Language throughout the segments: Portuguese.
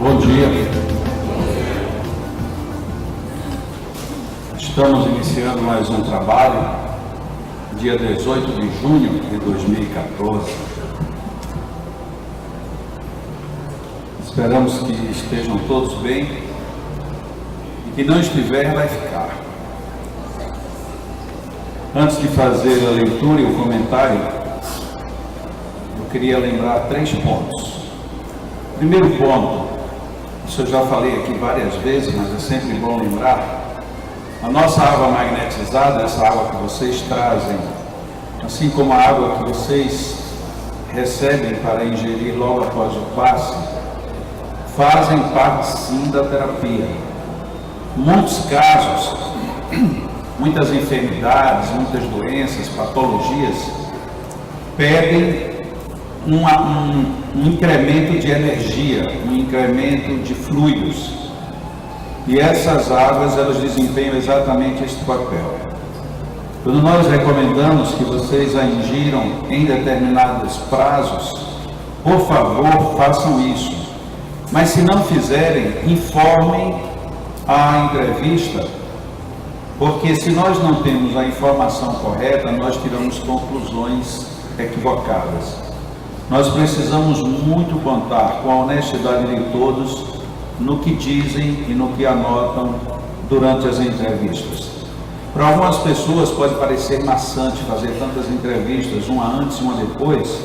Bom dia. Estamos iniciando mais um trabalho, dia 18 de junho de 2014. Esperamos que estejam todos bem e que não estiver, vai ficar. Antes de fazer a leitura e o comentário, eu queria lembrar 3 pontos. Primeiro ponto, isso eu já falei aqui várias vezes, mas é sempre bom lembrar. A nossa água magnetizada, essa água que vocês trazem, assim como a água que vocês recebem para ingerir logo após o passe, fazem parte sim da terapia. Muitos casos, muitas enfermidades, muitas doenças, patologias, pedem um incremento de energia, um incremento de fluidos. E essas águas, elas desempenham exatamente esse papel. Quando nós recomendamos que vocês a ingiram em determinados prazos, por favor, façam isso. Mas se não fizerem, informem a entrevista, porque se nós não temos a informação correta, nós tiramos conclusões equivocadas. Nós precisamos muito contar com a honestidade de todos no que dizem e no que anotam durante as entrevistas. Para algumas pessoas pode parecer maçante fazer tantas entrevistas, uma antes e uma depois,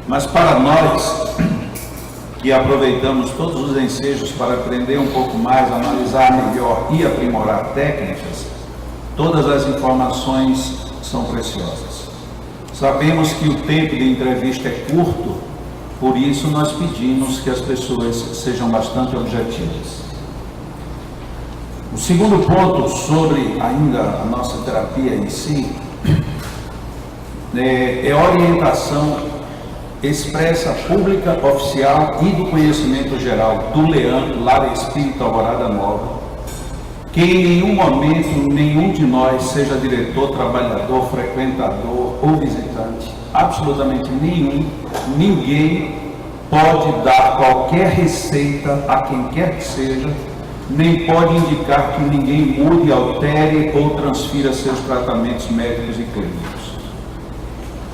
mas para nós que aproveitamos todos os ensejos para aprender um pouco mais, analisar melhor e aprimorar técnicas, todas as informações são preciosas. Sabemos que o tempo de entrevista é curto, por isso nós pedimos que as pessoas sejam bastante objetivas. O segundo ponto sobre ainda a nossa terapia em si, é a orientação expressa, pública, oficial e do conhecimento geral do Leandro, Lar Espírita Alvorada Nova, que em nenhum momento nenhum de nós seja diretor, trabalhador, frequentador ou visitante, absolutamente nenhum, ninguém pode dar qualquer receita a quem quer que seja, nem pode indicar que ninguém mude, altere ou transfira seus tratamentos médicos e clínicos.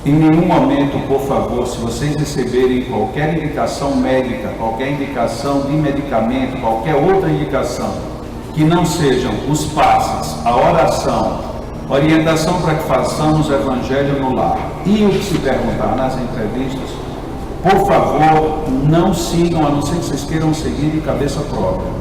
Em nenhum momento, por favor, se vocês receberem qualquer indicação médica, qualquer indicação de medicamento, qualquer outra indicação, que não sejam os passes, a oração, orientação para que façamos o Evangelho no lar e o que se perguntar nas entrevistas, por favor, não sigam, a não ser que vocês queiram seguir de cabeça própria,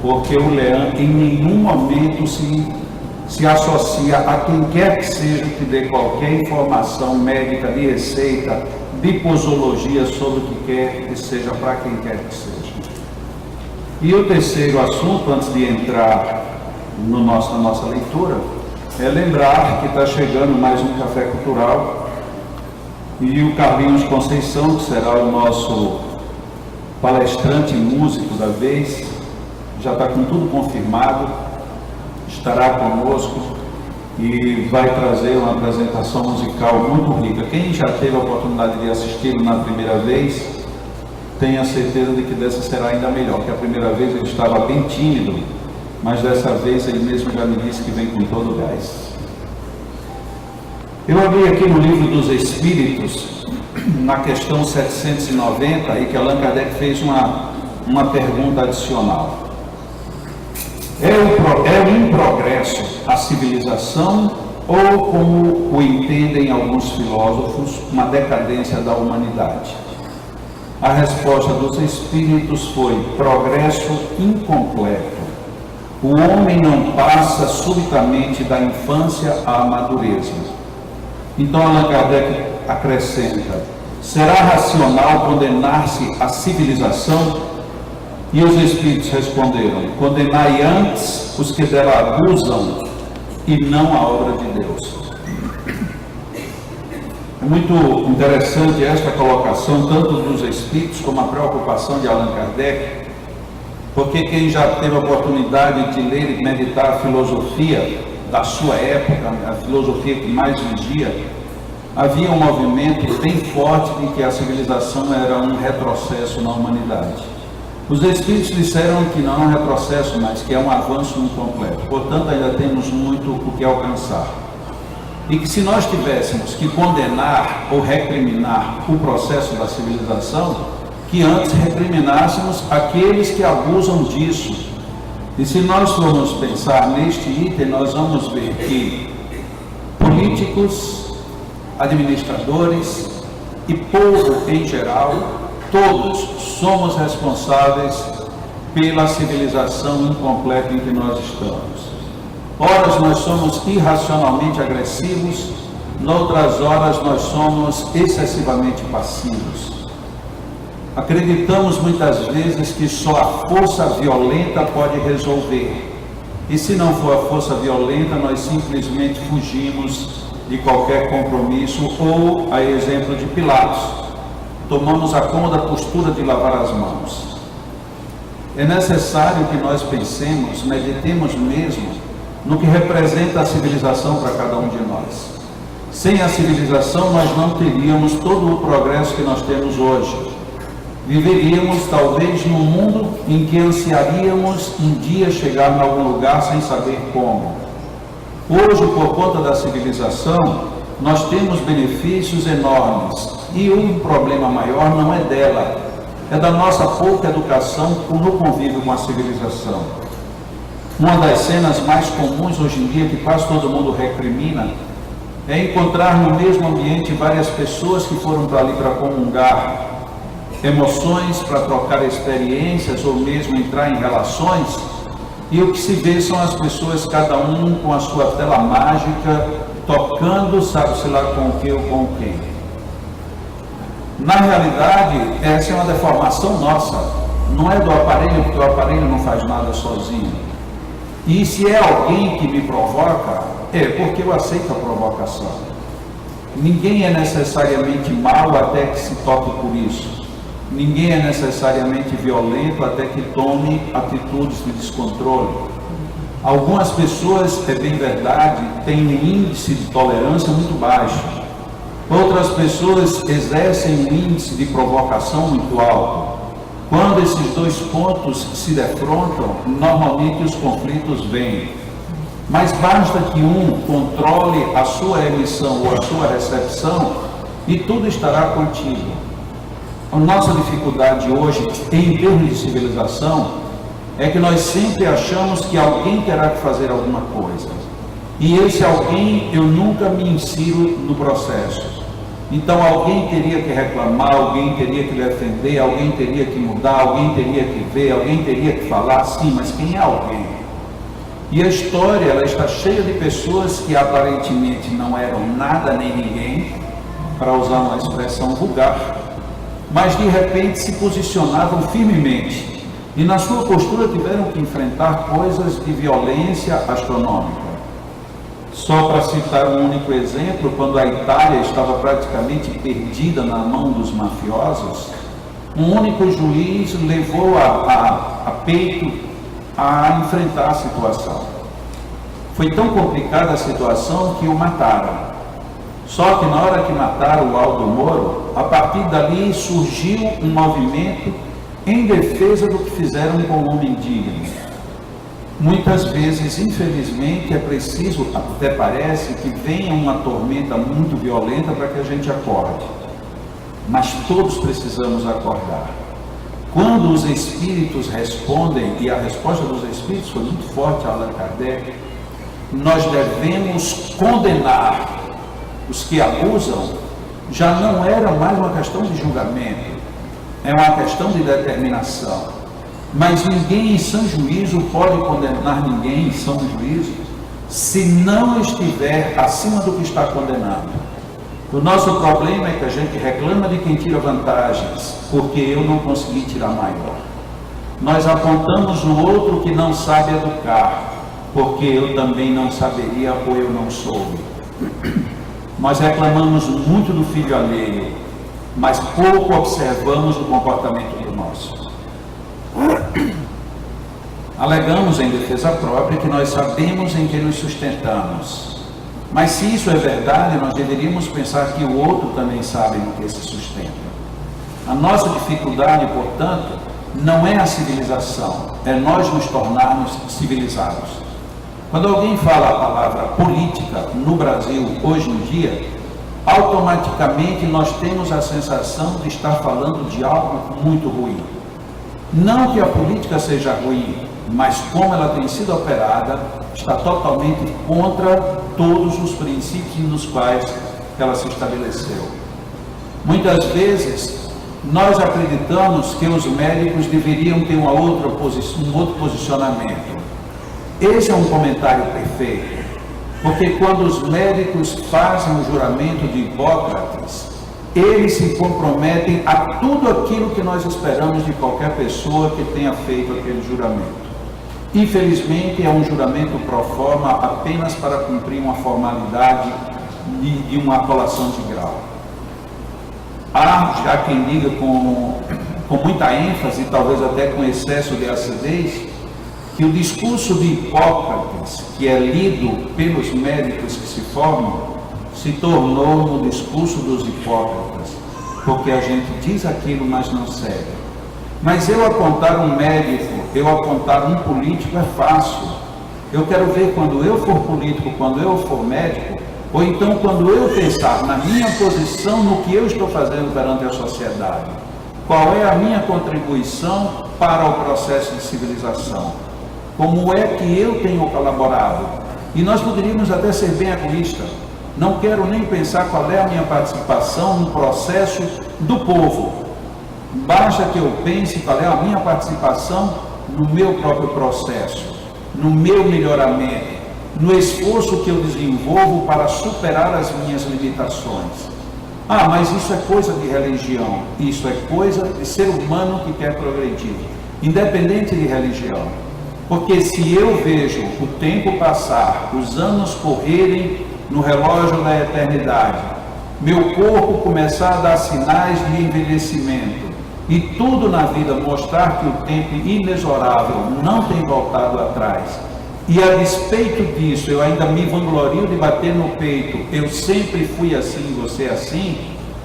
porque o Leandro em nenhum momento se associa a quem quer que seja que dê qualquer informação médica, de receita, de posologia sobre o que quer que seja para quem quer que seja. E o terceiro assunto, antes de entrar na nossa leitura, é lembrar que está chegando mais um café cultural e o Carlinhos Conceição, que será o nosso palestrante músico da vez, já está com tudo confirmado, estará conosco e vai trazer uma apresentação musical muito rica. Quem já teve a oportunidade de assisti-lo na primeira vez, tenha certeza de que dessa será ainda melhor, porque a primeira vez ele estava bem tímido, mas dessa vez ele mesmo já me disse que vem com todo o gás. Eu abri aqui no Livro dos Espíritos, na questão 790, e que Allan Kardec fez uma pergunta adicional. É um progresso a civilização ou, como o entendem alguns filósofos, uma decadência da humanidade? A resposta dos Espíritos foi: progresso incompleto. O homem não passa subitamente da infância à madureza. Então Allan Kardec acrescenta: será racional condenar-se à civilização? E os Espíritos responderam: condenai antes os que dela abusam e não a obra de Deus. É muito interessante esta colocação, tanto dos Espíritos como a preocupação de Allan Kardec, porque quem já teve a oportunidade de ler e meditar a filosofia da sua época, a filosofia que mais vigia, havia um movimento bem forte de que a civilização era um retrocesso na humanidade. Os espíritos disseram que não é um retrocesso, mas que é um avanço incompleto. Portanto, ainda temos muito o que alcançar. E que se nós tivéssemos que condenar ou recriminar o processo da civilização, que antes recriminássemos aqueles que abusam disso. E se nós formos pensar neste item, nós vamos ver que políticos, administradores e povo em geral, todos somos responsáveis pela civilização incompleta em que nós estamos. Horas nós somos irracionalmente agressivos, noutras horas nós somos excessivamente passivos. Acreditamos muitas vezes que só a força violenta pode resolver. E se não for a força violenta, nós simplesmente fugimos de qualquer compromisso, ou, a exemplo de Pilatos, tomamos a cômoda postura de lavar as mãos. É necessário que nós pensemos, meditemos mesmo no que representa a civilização para cada um de nós. Sem a civilização, nós não teríamos todo o progresso que nós temos hoje. Viveríamos talvez num mundo em que ansiaríamos um dia chegar em algum lugar sem saber como. Hoje, por conta da civilização, nós temos benefícios enormes, e o problema maior não é dela, é da nossa pouca educação no convívio com a civilização. Uma das cenas mais comuns hoje em dia, que quase todo mundo recrimina, é encontrar no mesmo ambiente várias pessoas que foram para ali para comungar emoções, para trocar experiências ou mesmo entrar em relações, e o que se vê são as pessoas, cada um com a sua tela mágica, tocando, sabe-se lá com o que ou com quem. Na realidade, essa é uma deformação nossa, não é do aparelho, porque o aparelho não faz nada sozinho. E se é alguém que me provoca, é porque eu aceito a provocação. Ninguém é necessariamente mau até que se toque por isso. Ninguém é necessariamente violento até que tome atitudes de descontrole. Algumas pessoas, é bem verdade, têm um índice de tolerância muito baixo. Outras pessoas exercem um índice de provocação muito alto. Quando esses dois pontos se defrontam, normalmente os conflitos vêm. Mas basta que um controle a sua emissão ou a sua recepção e tudo estará contigo. A nossa dificuldade hoje, em termos de civilização, é que nós sempre achamos que alguém terá que fazer alguma coisa. E esse alguém, eu nunca me insiro no processo. Então alguém teria que reclamar, alguém teria que defender, alguém teria que mudar, alguém teria que ver, alguém teria que falar, sim, mas quem é alguém? E a história, ela está cheia de pessoas que aparentemente não eram nada nem ninguém, para usar uma expressão vulgar, mas de repente se posicionavam firmemente e na sua postura tiveram que enfrentar coisas de violência astronômica. Só para citar um único exemplo, quando a Itália estava praticamente perdida na mão dos mafiosos, um único juiz levou a peito a enfrentar a situação. Foi tão complicada a situação que o mataram. Só que na hora que mataram o Aldo Moro, a partir dali surgiu um movimento em defesa do que fizeram com o homem digno. Muitas vezes, infelizmente, é preciso, até parece, que venha uma tormenta muito violenta para que a gente acorde. Mas todos precisamos acordar. Quando os espíritos respondem, e a resposta dos espíritos foi muito forte a Allan Kardec, nós devemos condenar os que abusam. Já não era mais uma questão de julgamento, é uma questão de determinação. Mas ninguém em sã juízo pode condenar ninguém em sã juízo se não estiver acima do que está condenado. O nosso problema é que a gente reclama de quem tira vantagens, porque eu não consegui tirar maior. Nós apontamos no outro que não sabe educar, porque eu também não saberia ou eu não soube. Nós reclamamos muito do filho alheio, mas pouco observamos o comportamento do nosso. Alegamos em defesa própria que nós sabemos em que nos sustentamos. Mas se isso é verdade, nós deveríamos pensar que o outro também sabe no que se sustenta. A nossa dificuldade, portanto, não é a civilização, é nós nos tornarmos civilizados. Quando alguém fala a palavra política no Brasil hoje em dia, automaticamente nós temos a sensação de estar falando de algo muito ruim. Não que a política seja ruim, mas como ela tem sido operada, está totalmente contra todos os princípios nos quais ela se estabeleceu. Muitas vezes, nós acreditamos que os médicos deveriam ter um outro posicionamento. Esse é um comentário perfeito, porque quando os médicos fazem o juramento de Hipócrates, eles se comprometem a tudo aquilo que nós esperamos de qualquer pessoa que tenha feito aquele juramento. Infelizmente, é um juramento pro forma apenas para cumprir uma formalidade de uma colação de grau. Há já quem diga com muita ênfase, talvez até com excesso de acidez, que o discurso de Hipócrates, que é lido pelos médicos que se formam, se tornou no discurso dos hipócritas, porque a gente diz aquilo, mas não segue. Mas eu apontar um médico, eu apontar um político é fácil. Eu quero ver quando eu for político, quando eu for médico, ou então quando eu pensar na minha posição, no que eu estou fazendo perante a sociedade. Qual é a minha contribuição para o processo de civilização? Como é que eu tenho colaborado? E nós poderíamos até ser bem egoístas. Não quero nem pensar qual é a minha participação no processo do povo. Basta que eu pense qual é a minha participação no meu próprio processo, no meu melhoramento, no esforço que eu desenvolvo para superar as minhas limitações. Ah, mas isso é coisa de religião, isso é coisa de ser humano que quer progredir, independente de religião. Porque se eu vejo o tempo passar, os anos correrem no relógio da eternidade, meu corpo começar a dar sinais de envelhecimento, e tudo na vida mostrar que o tempo inexorável não tem voltado atrás, e a despeito disso eu ainda me vanglorio de bater no peito, eu sempre fui assim, você assim,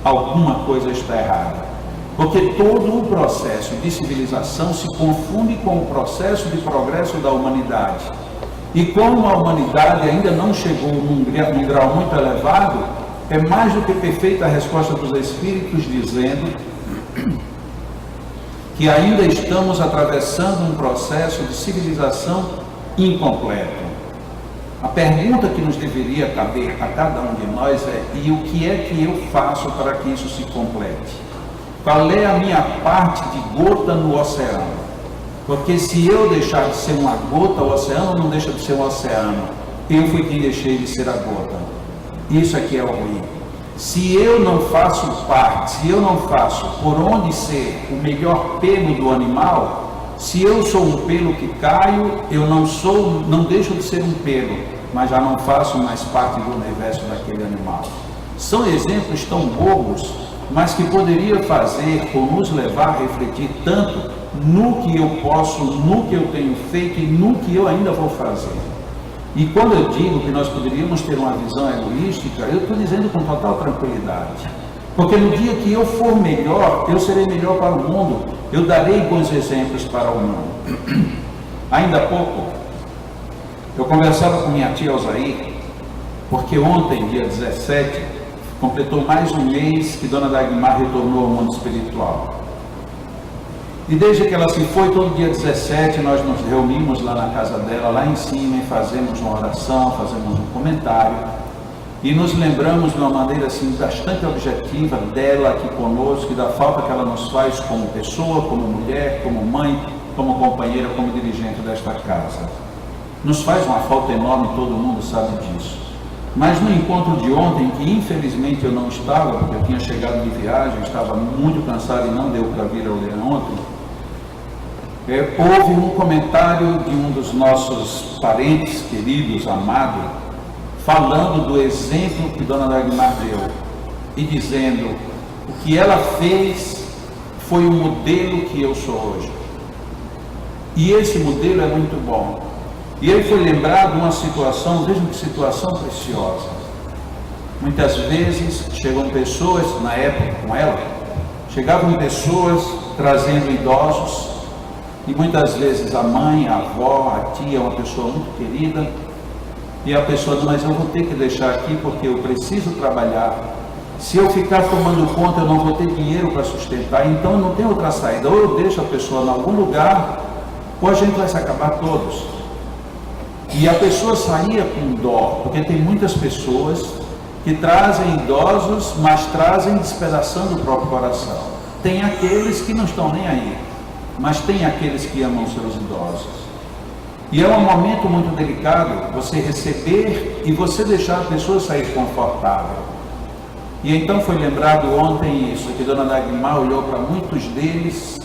alguma coisa está errada. Porque todo o processo de civilização se confunde com o processo de progresso da humanidade. E como a humanidade ainda não chegou num grau muito elevado, é mais do que perfeita a resposta dos Espíritos dizendo que ainda estamos atravessando um processo de civilização incompleto. A pergunta que nos deveria caber a cada um de nós é: e o que é que eu faço para que isso se complete? Qual é a minha parte de gota no oceano? Porque se eu deixar de ser uma gota, o oceano não deixa de ser um oceano. Eu fui quem deixei de ser a gota. Isso aqui é o ruim. Se eu não faço parte, se eu não faço por onde ser o melhor pelo do animal, se eu sou um pelo que caio, eu não deixo de ser um pelo, mas já não faço mais parte do universo daquele animal. São exemplos tão bobos, mas que poderia fazer ou nos levar a refletir tanto no que eu posso, no que eu tenho feito e no que eu ainda vou fazer. E quando eu digo que nós poderíamos ter uma visão egoística, eu estou dizendo com total tranquilidade. Porque no dia que eu for melhor, eu serei melhor para o mundo, eu darei bons exemplos para o mundo. Ainda há pouco, eu conversava com minha tia Alzair, porque ontem, dia 17, completou mais um mês que Dona Dagmar retornou ao mundo espiritual. E desde que ela se foi, todo dia 17, nós nos reunimos lá na casa dela, lá em cima, e fazemos uma oração, fazemos um comentário, e nos lembramos de uma maneira assim, bastante objetiva dela aqui conosco, e da falta que ela nos faz como pessoa, como mulher, como mãe, como companheira, como dirigente desta casa. Nos faz uma falta enorme, todo mundo sabe disso. Mas no encontro de ontem, que infelizmente eu não estava, porque eu tinha chegado de viagem, estava muito cansado e não deu para vir ao ler ontem, houve um comentário de um dos nossos parentes queridos, amado, falando do exemplo que Dona Dagmar deu e dizendo: o que ela fez foi o modelo que eu sou hoje. E esse modelo é muito bom. E ele foi lembrado de uma situação, vejam que situação preciosa. Muitas vezes chegam pessoas, na época com ela, chegavam pessoas trazendo idosos, e muitas vezes a mãe, a avó, a tia, uma pessoa muito querida, e a pessoa diz, mas eu vou ter que deixar aqui porque eu preciso trabalhar. Se eu ficar tomando conta, eu não vou ter dinheiro para sustentar, então eu não tenho outra saída. Ou eu deixo a pessoa em algum lugar, ou a gente vai se acabar todos. E a pessoa saía com dó, porque tem muitas pessoas que trazem idosos, mas trazem despedaçando o próprio coração. Tem aqueles que não estão nem aí, mas tem aqueles que amam seus idosos. E é um momento muito delicado você receber e você deixar a pessoa sair confortável. E então foi lembrado ontem isso, que Dona Dagmar olhou para muitos deles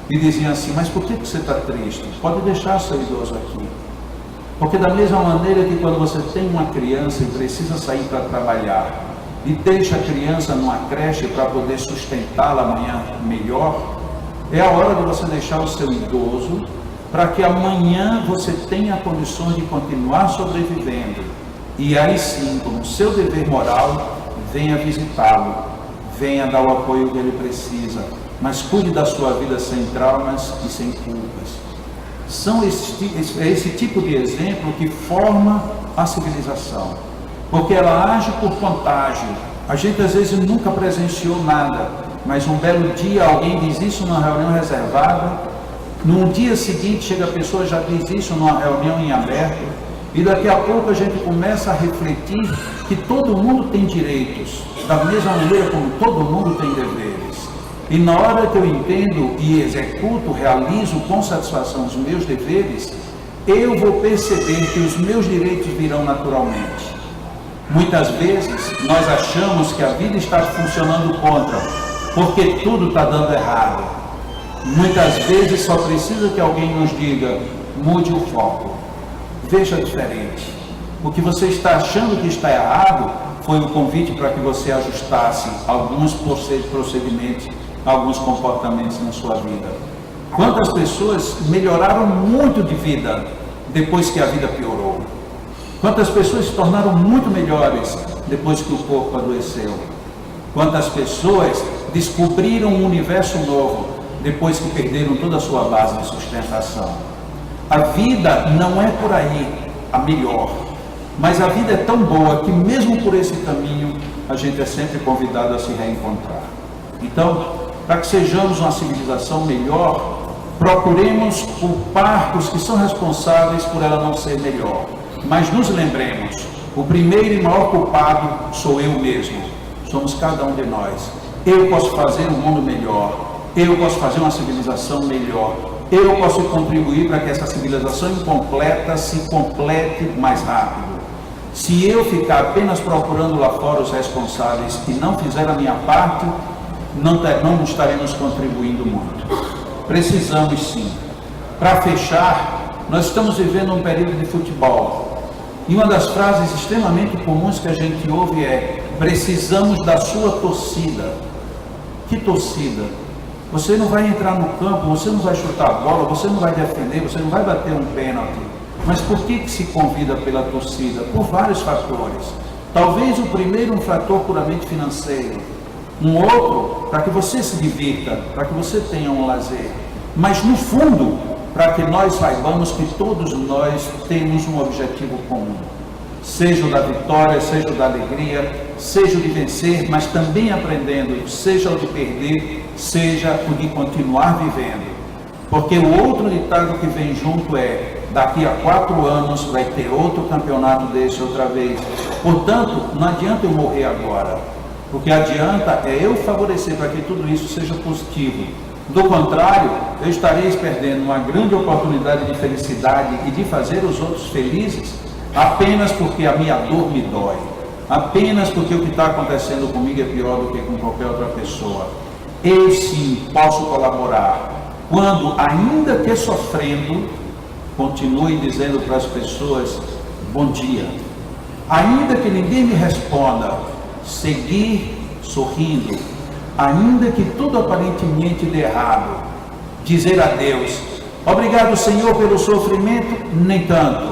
e dizia assim, mas por que você está triste? Pode deixar seu idoso aqui. Porque da mesma maneira que quando você tem uma criança e precisa sair para trabalhar e deixa a criança numa creche para poder sustentá-la amanhã melhor, é a hora de você deixar o seu idoso para que amanhã você tenha condições de continuar sobrevivendo. E aí sim, como seu dever moral, venha visitá-lo, venha dar o apoio que ele precisa, mas cuide da sua vida sem traumas e sem culpas. São esse tipo de exemplo que forma a civilização, porque ela age por contágio. A gente às vezes nunca presenciou nada, mas um belo dia alguém diz isso numa reunião reservada, no dia seguinte chega a pessoa e já diz isso numa reunião em aberto, e daqui a pouco a gente começa a refletir que todo mundo tem direitos, da mesma maneira como todo mundo tem deveres. E na hora que eu entendo e executo, realizo com satisfação os meus deveres, eu vou perceber que os meus direitos virão naturalmente. Muitas vezes nós achamos que a vida está funcionando contra, porque tudo está dando errado. Muitas vezes só precisa que alguém nos diga, mude o foco, veja diferente. O que você está achando que está errado foi o convite para que você ajustasse alguns procedimentos, alguns comportamentos na sua vida. Quantas pessoas melhoraram muito de vida depois que a vida piorou? Quantas pessoas se tornaram muito melhores depois que o corpo adoeceu? Quantas pessoas descobriram um universo novo depois que perderam toda a sua base de sustentação? A vida não é por aí a melhor, mas a vida é tão boa que mesmo por esse caminho a gente é sempre convidado a se reencontrar. Então, para que sejamos uma civilização melhor, procuremos culpar os que são responsáveis por ela não ser melhor. Mas nos lembremos, o primeiro e maior culpado sou eu mesmo, somos cada um de nós. Eu posso fazer um mundo melhor, eu posso fazer uma civilização melhor, eu posso contribuir para que essa civilização incompleta se complete mais rápido. Se eu ficar apenas procurando lá fora os responsáveis e não fizer a minha parte, não estaremos contribuindo muito. Precisamos sim. Para fechar, nós estamos vivendo um período de futebol. E uma das frases extremamente comuns que a gente ouve é: precisamos da sua torcida. Que torcida? Você não vai entrar no campo, você não vai chutar a bola, você não vai defender, você não vai bater um pênalti. Mas por que se convida pela torcida? Por vários fatores. Talvez o primeiro um fator puramente financeiro. Um outro, para que você se divirta, para que você tenha um lazer. Mas no fundo, para que nós saibamos que todos nós temos um objetivo comum. Seja o da vitória, seja o da alegria, seja o de vencer, mas também aprendendo, seja o de perder, seja o de continuar vivendo. Porque o outro ditado que vem junto é: daqui a 4 anos vai ter outro campeonato desse outra vez. Portanto, não adianta eu morrer agora. O que adianta é eu favorecer para que tudo isso seja positivo. Do contrário, eu estarei perdendo uma grande oportunidade de felicidade e de fazer os outros felizes apenas porque a minha dor me dói. Apenas porque o que está acontecendo comigo é pior do que com qualquer outra pessoa. Eu sim posso colaborar quando, ainda que sofrendo, continue dizendo para as pessoas bom dia. Ainda que ninguém me responda, seguir sorrindo. Ainda que tudo aparentemente dê errado, dizer a Deus: obrigado, Senhor, pelo sofrimento, nem tanto,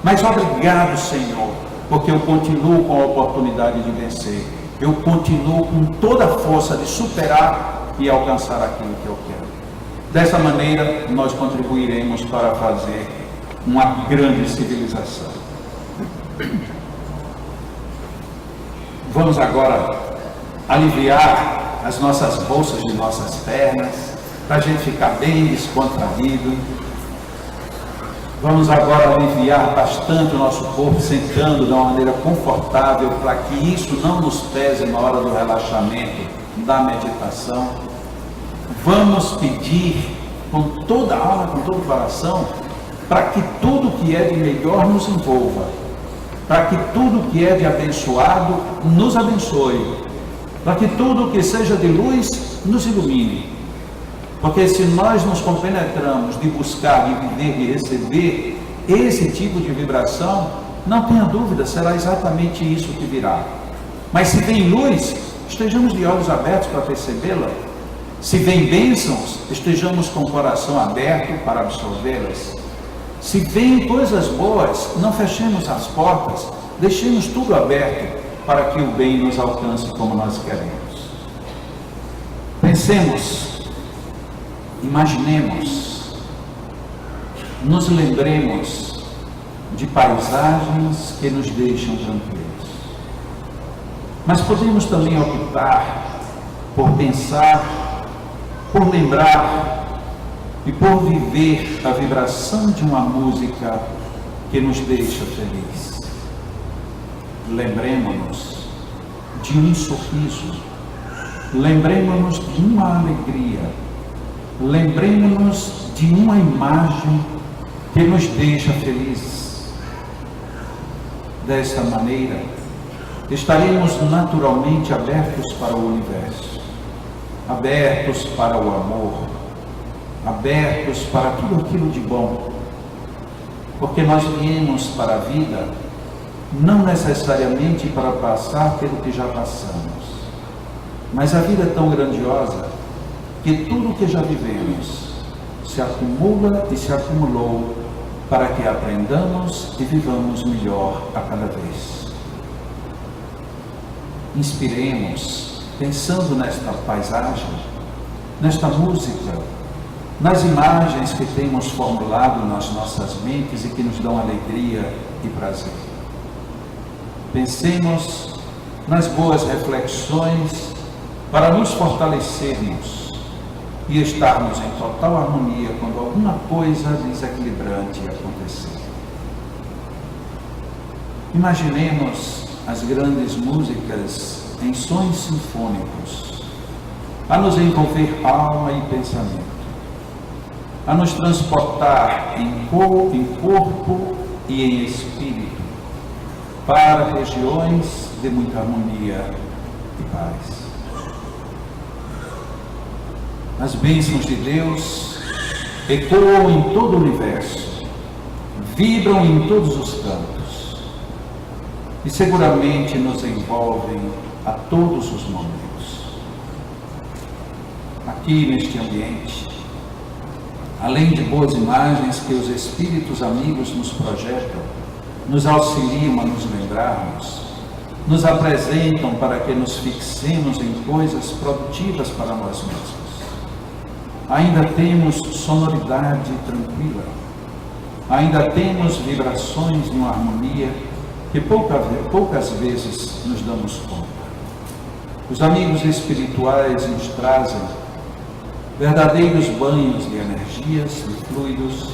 mas obrigado, Senhor, porque eu continuo com a oportunidade de vencer. Eu continuo com toda a força de superar e alcançar aquilo que eu quero. Dessa maneira, nós contribuiremos para fazer uma grande civilização. Vamos agora aliviar as nossas bolsas de nossas pernas, para a gente ficar bem descontraído. Vamos agora aliviar bastante o nosso corpo, sentando de uma maneira confortável, para que isso não nos pese na hora do relaxamento, da meditação. Vamos pedir com toda a alma, com todo o coração, para que tudo que é de melhor nos envolva, para que tudo que é de abençoado nos abençoe, para que tudo que seja de luz nos ilumine. Porque se nós nos compenetramos de buscar, de viver, de receber esse tipo de vibração, não tenha dúvida, será exatamente isso que virá. Mas se vem luz, estejamos de olhos abertos para percebê-la. Se vem bênçãos, estejamos com o coração aberto para absorvê-las. Se vem coisas boas, não fechemos as portas, deixemos tudo aberto para que o bem nos alcance como nós queremos. Pensemos, imaginemos, nos lembremos de paisagens que nos deixam tranquilos. Mas podemos também optar por pensar, por lembrar e por viver a vibração de uma música que nos deixa feliz. Lembremos-nos de um sorriso, lembremos-nos de uma alegria, lembremos-nos de uma imagem que nos deixa felizes. Desta maneira, estaremos naturalmente abertos para o universo, abertos para o amor, abertos para tudo aquilo de bom, porque nós viemos para a vida não necessariamente para passar pelo que já passamos, mas a vida é tão grandiosa que tudo que já vivemos se acumula e se acumulou para que aprendamos e vivamos melhor a cada vez. Inspiremos, pensando nesta paisagem, nesta música, nas imagens que temos formulado nas nossas mentes e que nos dão alegria e prazer. Pensemos nas boas reflexões para nos fortalecermos e estarmos em total harmonia quando alguma coisa desequilibrante acontecer. Imaginemos as grandes músicas em sons sinfônicos, a nos envolver alma e pensamento, a nos transportar em corpo e em espírito para regiões de muita harmonia e paz. As bênçãos de Deus ecoam em todo o universo, vibram em todos os cantos e seguramente nos envolvem a todos os momentos. Aqui neste ambiente, além de boas imagens que os espíritos amigos nos projetam, nos auxiliam a nos lembrarmos, nos apresentam para que nos fixemos em coisas produtivas para nós mesmos. Ainda temos sonoridade tranquila, ainda temos vibrações de uma harmonia que poucas vezes nos damos conta. Os amigos espirituais nos trazem verdadeiros banhos de energias, de fluidos,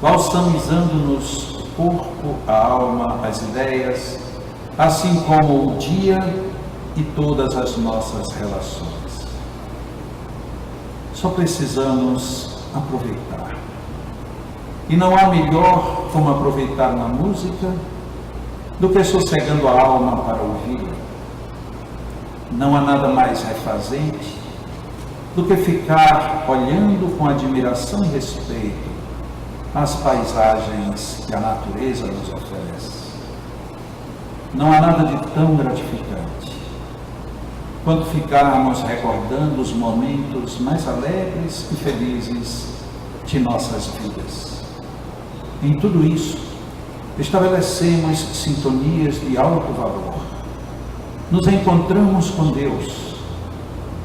balsamizando-nos o corpo, a alma, as ideias, assim como o dia e todas as nossas relações. Só precisamos aproveitar. E não há melhor como aproveitar uma música do que sossegando a alma para ouvi-la. Não há nada mais refazente do que ficar olhando com admiração e respeito as paisagens que a natureza nos oferece. Não há nada de tão gratificante quanto ficarmos recordando os momentos mais alegres e felizes de nossas vidas. Em tudo isso, estabelecemos sintonias de alto valor, nos encontramos com Deus,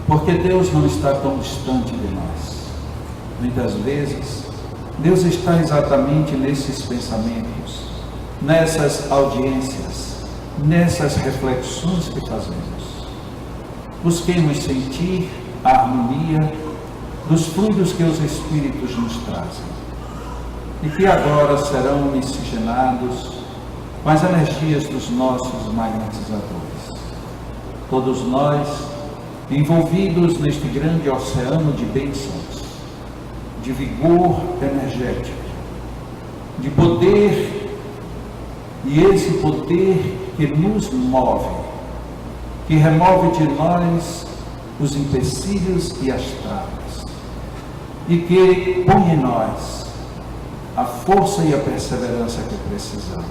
porque Deus não está tão distante de nós. Muitas vezes, Deus está exatamente nesses pensamentos, nessas audiências, nessas reflexões que fazemos. Busquemos sentir a harmonia dos fluidos que os Espíritos nos trazem e que agora serão miscigenados com as energias dos nossos magnetizadores. Todos nós, envolvidos neste grande oceano de bênçãos, de vigor energético, de poder, e esse poder que nos move, que remove de nós os empecilhos e as travas, e que põe em nós a força e a perseverança que precisamos.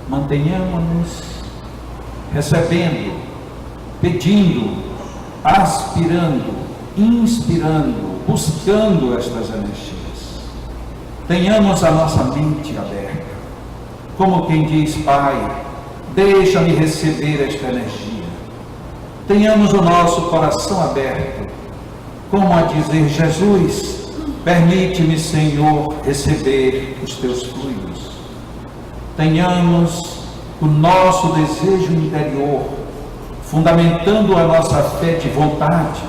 Mantenhamos-nos recebendo, pedindo, aspirando, inspirando, buscando estas energias. Tenhamos a nossa mente aberta, como quem diz: Pai, deixa-me receber esta energia. Tenhamos o nosso coração aberto, como a dizer: Jesus, permite-me, Senhor, receber os teus fluidos. Tenhamos o nosso desejo interior, fundamentando a nossa fé de vontade,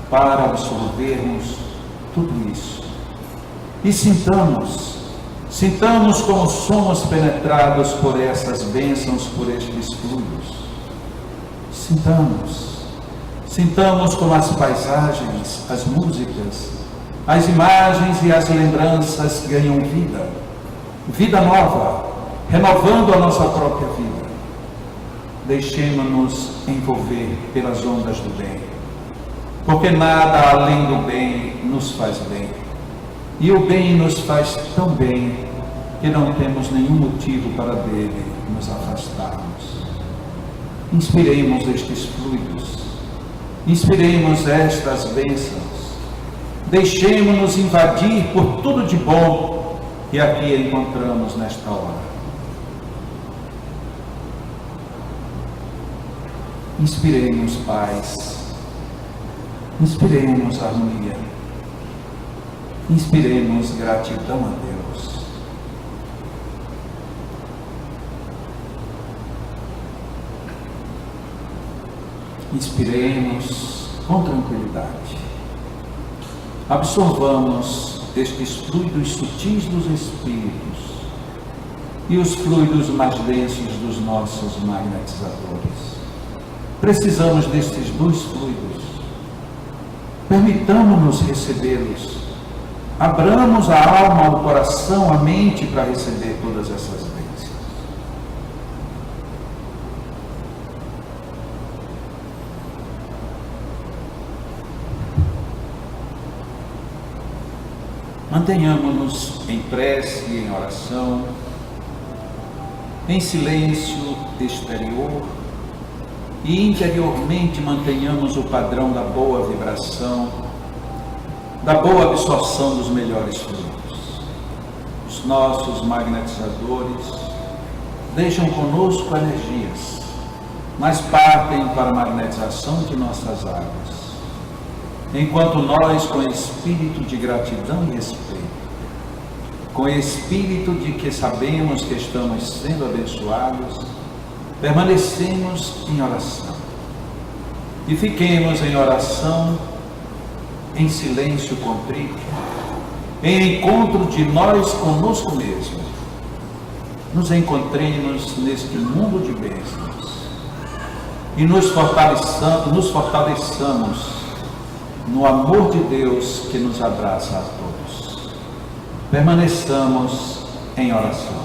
para absorvermos tudo isso. E sintamos como somos penetrados por essas bênçãos, por estes fluidos. Sintamos como as paisagens, as músicas, as imagens e as lembranças ganham vida nova, renovando a nossa própria vida. Deixemos-nos envolver pelas ondas do bem, porque nada além do bem nos faz bem, e o bem nos faz tão bem que não temos nenhum motivo para dele nos afastarmos. Inspiremos estes fluidos, inspiremos estas bênçãos, deixemos-nos invadir por tudo de bom que aqui encontramos nesta hora. Inspiremos paz, inspiremos harmonia, inspiremos gratidão a Deus. Inspiremos com tranquilidade. Absorvamos estes fluidos sutis dos Espíritos e os fluidos mais densos dos nossos magnetizadores. Precisamos destes dois fluidos. Permitamos-nos recebê-los. Abramos a alma, o coração, a mente para receber todas essas bênçãos. Mantenhamos-nos em prece e em oração, em silêncio exterior, e interiormente mantenhamos o padrão da boa vibração, da boa absorção dos melhores fluidos. Os nossos magnetizadores deixam conosco energias, mas partem para a magnetização de nossas águas, enquanto nós, com espírito de gratidão e respeito, com espírito de que sabemos que estamos sendo abençoados, permanecemos em oração. E fiquemos em oração, em silêncio contrito, em encontro de nós conosco mesmo. Nos encontremos neste mundo de bênçãos e nos fortaleçamos no amor de Deus que nos abraça a todos. Permaneçamos em oração.